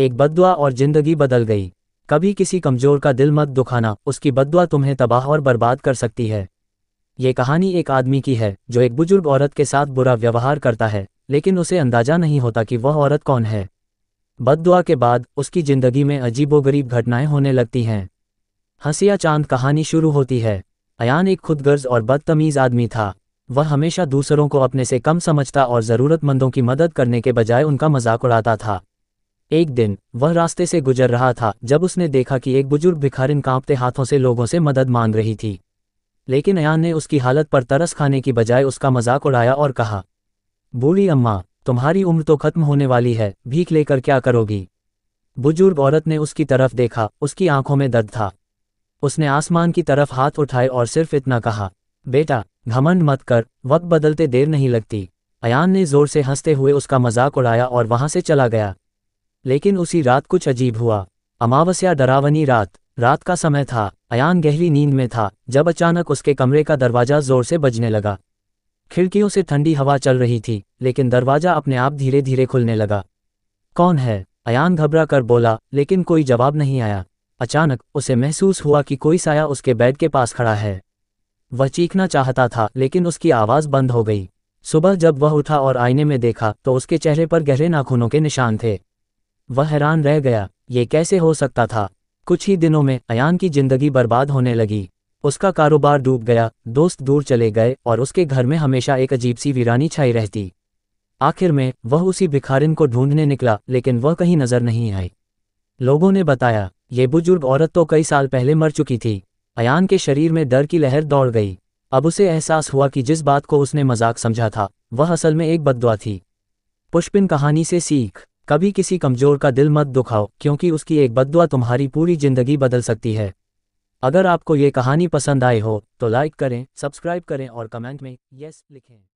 एक बद्दुआ और जिंदगी बदल गई। कभी किसी कमजोर का दिल मत दुखाना, उसकी बद्दुआ तुम्हें तबाह और बर्बाद कर सकती है। ये कहानी एक आदमी की है जो एक बुजुर्ग औरत के साथ बुरा व्यवहार करता है, लेकिन उसे अंदाजा नहीं होता कि वह औरत कौन है। बद्दुआ के बाद उसकी जिंदगी में अजीबोगरीब घटनाएं होने लगती हैं। हंसिया चांद कहानी शुरू होती है। अयान एक खुदगर्ज और बदतमीज आदमी था। वह हमेशा दूसरों को अपने से कम समझता और ज़रूरतमंदों की मदद करने के बजाय उनका मजाक उड़ाता था। एक दिन वह रास्ते से गुजर रहा था जब उसने देखा कि एक बुजुर्ग भिखारिन कांपते हाथों से लोगों से मदद मांग रही थी। लेकिन अयान ने उसकी हालत पर तरस खाने की बजाय उसका मजाक उड़ाया और कहा, बूढ़ी अम्मा, तुम्हारी उम्र तो खत्म होने वाली है, भीख लेकर क्या करोगी। बुजुर्ग औरत ने उसकी तरफ देखा, उसकी आंखों में दर्द था। उसने आसमान की तरफ हाथ उठाए और सिर्फ इतना कहा, बेटा, घमंड मत कर, वक्त बदलते देर नहीं लगती। अयान ने जोर से हंसते हुए उसका मजाक उड़ाया और वहां से चला गया। लेकिन उसी रात कुछ अजीब हुआ। अमावस्या डरावनी रात का समय था। अयान गहरी नींद में था जब अचानक उसके कमरे का दरवाजा जोर से बजने लगा। खिड़कियों से ठंडी हवा चल रही थी, लेकिन दरवाजा अपने आप धीरे धीरे खुलने लगा। कौन है? अयान घबरा कर बोला, लेकिन कोई जवाब नहीं आया। अचानक उसे महसूस हुआ कि कोई साया उसके बेड के पास खड़ा है। वह चीखना चाहता था, लेकिन उसकी आवाज़ बंद हो गई। सुबह जब वह उठा और आईने में देखा तो उसके चेहरे पर गहरे नाखूनों के निशान थे। वह हैरान रह गया, ये कैसे हो सकता था। कुछ ही दिनों में अयान की जिंदगी बर्बाद होने लगी। उसका कारोबार डूब गया, दोस्त दूर चले गए और उसके घर में हमेशा एक अजीब सी वीरानी छाई रहती। आखिर में वह उसी भिखारिन को ढूंढने निकला, लेकिन वह कहीं नजर नहीं आई। लोगों ने बताया, ये बुजुर्ग औरत तो कई साल पहले मर चुकी थी। अयान के शरीर में डर की लहर दौड़ गई। अब उसे एहसास हुआ कि जिस बात को उसने मजाक समझा था वह असल में एक बद्दुआ थी। पुष्पिन कहानी से सीख। कभी किसी कमजोर का दिल मत दुखाओ, क्योंकि उसकी एक बद्दुआ तुम्हारी पूरी जिंदगी बदल सकती है। अगर आपको ये कहानी पसंद आई हो तो लाइक करें, सब्सक्राइब करें और कमेंट में यस लिखें।